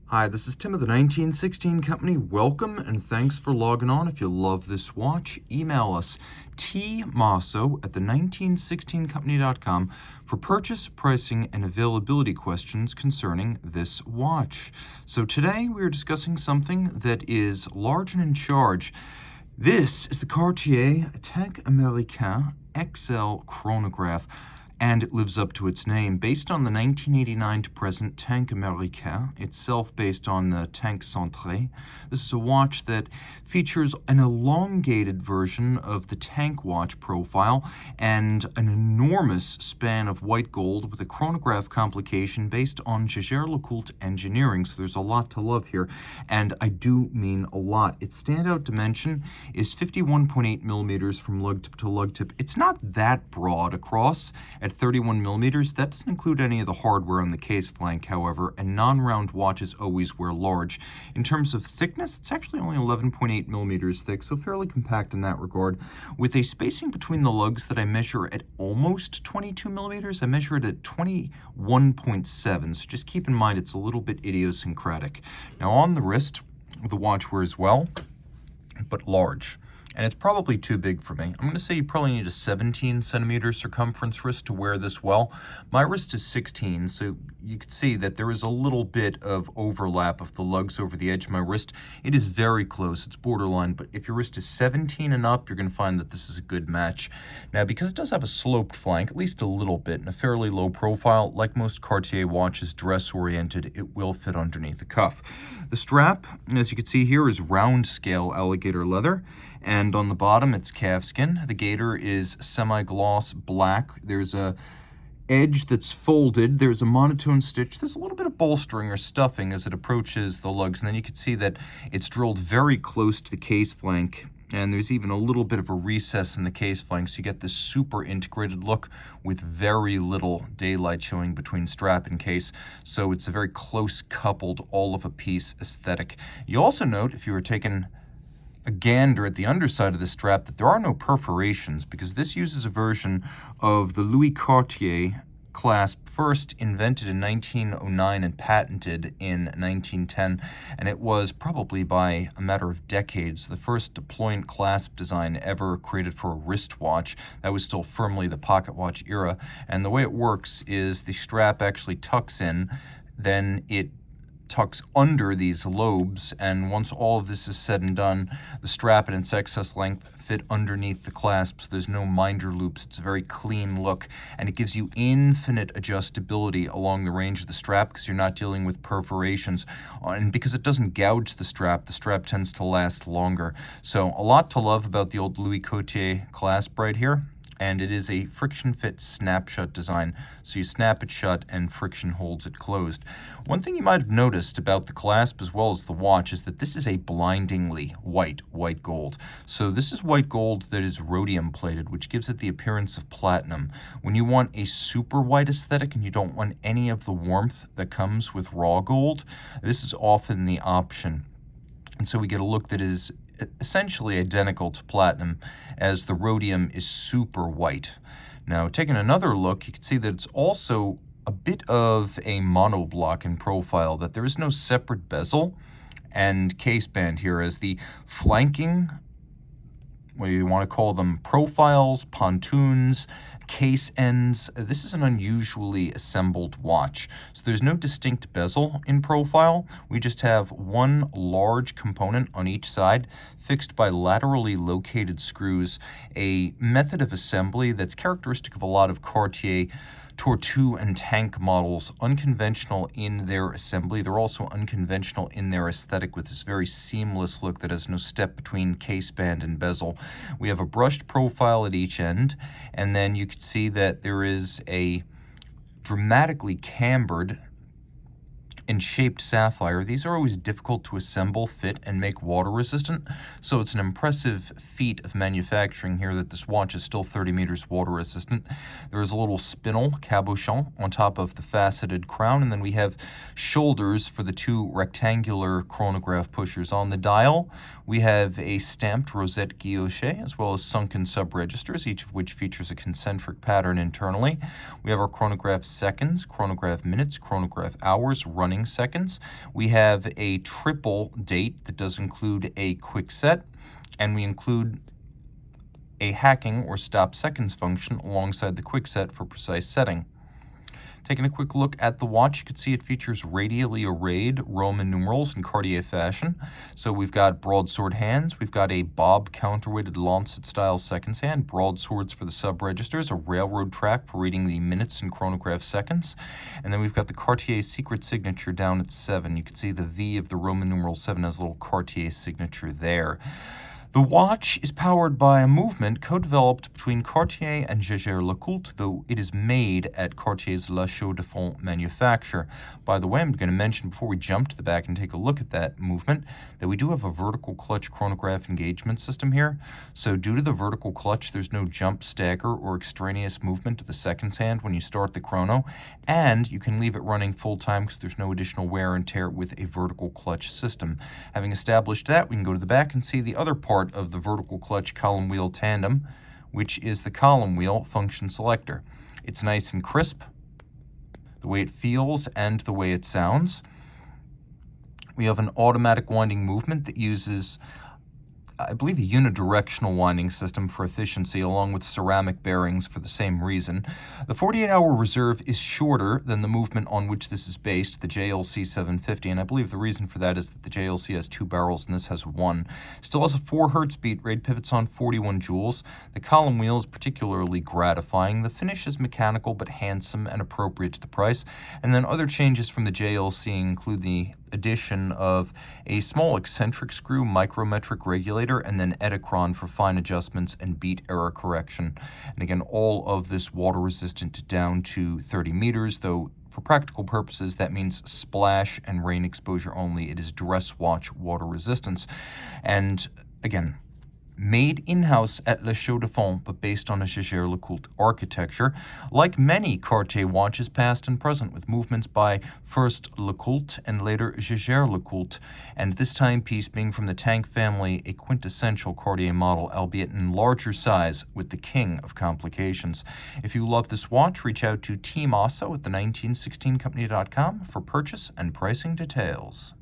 Hi, this is Tim of the 1916 Company. Welcome and thanks for logging on. If you love this watch, email us tmosso at the1916company.com for purchase, pricing, and availability questions concerning this watch. So today we are discussing something that is large and in charge. This is the Cartier Tank Americaine XL Chronograph, and it lives up to its name. Based on the 1989 to present Tank Americaine, itself based on the Tank Centré, this is a watch that features an elongated version of the tank watch profile and an enormous span of white gold with a chronograph complication based on Jaeger-LeCoultre engineering. So there's a lot to love here, and I do mean a lot. Its standout dimension is 51.8 millimeters from lug tip to lug tip. It's not that broad across at 31 millimeters. That doesn't include any of the hardware on the case flank, however, and non-round watches always wear large. In terms of thickness, it's actually only 11.8 millimeters thick, so fairly compact in that regard, with a spacing between the lugs that I measure at almost 22 millimeters. I measure it at 21.7, so just keep in mind it's a little bit idiosyncratic. Now on the wrist, the watch wears well, but large. And it's probably too big for me. I'm going to say you probably need a 17 centimeter circumference wrist to wear this well. My wrist is 16, so you can see that there is a little bit of overlap of the lugs over the edge of my wrist. It is very close, it's borderline, but if your wrist is 17 and up, you're going to find that this is a good match. Now, because it does have a sloped flank, at least a little bit, and a fairly low profile, like most Cartier watches, dress-oriented, it will fit underneath the cuff. The strap, as you can see here, is round scale alligator leather, and on the bottom it's calfskin. The gaiter is semi-gloss black. There's a edge that's folded. There's a monotone stitch. There's a little bit of bolstering or stuffing as it approaches the lugs, and then you can see that it's drilled very close to the case flank, and there's even a little bit of a recess in the case flank, so you get this super integrated look with very little daylight showing between strap and case. So it's a very close coupled, all of a piece aesthetic. You also note, if you were taking a gander at the underside of the strap, that there are no perforations, because this uses a version of the Louis Cartier clasp, first invented in 1909 and patented in 1910, and it was probably by a matter of decades the first deployant clasp design ever created for a wristwatch. That was still firmly the pocket watch era, and the way it works is the strap actually tucks in, then it tucks under these lobes, and once all of this is said and done, the strap and its excess length fit underneath the clasp, so there's no minder loops. It's a very clean look, and it gives you infinite adjustability along the range of the strap because you're not dealing with perforations, and because it doesn't gouge the strap tends to last longer. So a lot to love about the old Louis Cartier clasp right here. And it is a friction fit snap shut design, so you snap it shut and friction holds it closed. One thing you might have noticed about the clasp as well as the watch is that this is a blindingly white gold. So this is white gold that is rhodium plated, which gives it the appearance of platinum. When you want a super white aesthetic and you don't want any of the warmth that comes with raw gold, this is often the option. And so we get a look that is essentially identical to platinum, as the rhodium is super white. Now, taking another look, you can see that it's also a bit of a monoblock in profile, that there is no separate bezel and case band here, as the flanking, what do you want to call them, profiles, pontoons, case ends, this is an unusually assembled watch. So there's no distinct bezel in profile. We just have one large component on each side fixed by laterally located screws, a method of assembly that's characteristic of a lot of Cartier Tortue and Tank models, unconventional in their assembly. They're also unconventional in their aesthetic, with this very seamless look that has no step between case band and bezel. We have a brushed profile at each end, and then you can see that there is a dramatically cambered and shaped sapphire. These are always difficult to assemble, fit, and make water resistant, so it's an impressive feat of manufacturing here that this watch is still 30 meters water resistant. There is a little spinel cabochon on top of the faceted crown, and then we have shoulders for the two rectangular chronograph pushers. On the dial, we have a stamped rosette guilloche, as well as sunken sub-registers, each of which features a concentric pattern internally. We have our chronograph seconds, chronograph minutes, chronograph hours running running seconds. We have a triple date that does include a quick set, and we include a hacking or stop seconds function alongside the quick set for precise setting. Taking a quick look at the watch, you can see it features radially arrayed Roman numerals in Cartier fashion. So we've got broadsword hands, we've got a bob counterweighted lancet style seconds hand, broadswords for the sub-registers, a railroad track for reading the minutes and chronograph seconds, and then we've got the Cartier secret signature down at 7. You can see the V of the Roman numeral 7 has a little Cartier signature there. The watch is powered by a movement co-developed between Cartier and Jaeger-LeCoultre, though it is made at Cartier's La Chaux-de-Fonds manufacture. By the way, I'm going to mention before we jump to the back and take a look at that movement that we do have a vertical clutch chronograph engagement system here. So due to the vertical clutch, there's no jump, stagger, or extraneous movement to the seconds hand when you start the chrono, and you can leave it running full time because there's no additional wear and tear with a vertical clutch system. Having established that, we can go to the back and see the other part of the vertical clutch column wheel tandem, which is the column wheel function selector. It's nice and crisp, the way it feels and the way it sounds. We have an automatic winding movement that uses, I believe, a unidirectional winding system for efficiency, along with ceramic bearings for the same reason. The 48-hour reserve is shorter than the movement on which this is based, the JLC 750, and I believe the reason for that is that the JLC has 2 barrels and this has 1. Still has a 4 Hz beat rate, pivots on 41 joules. The column wheel is particularly gratifying. The finish is mechanical but handsome and appropriate to the price. And then other changes from the JLC include the addition of a small eccentric screw micrometric regulator and then Edicron for fine adjustments and beat error correction. And again, all of this water resistant down to 30 meters, though for practical purposes that means splash and rain exposure only. It is dress watch water resistance. And again, made in-house at La Chaux-de-Fonds, but based on a Jaeger-LeCoultre architecture, like many Cartier watches past and present, with movements by first LeCoultre and later Jaeger-LeCoultre, and this timepiece being from the Tank family, a quintessential Cartier model, albeit in larger size, with the king of complications. If you love this watch, reach out to Team Mosso at the 1916company.com for purchase and pricing details.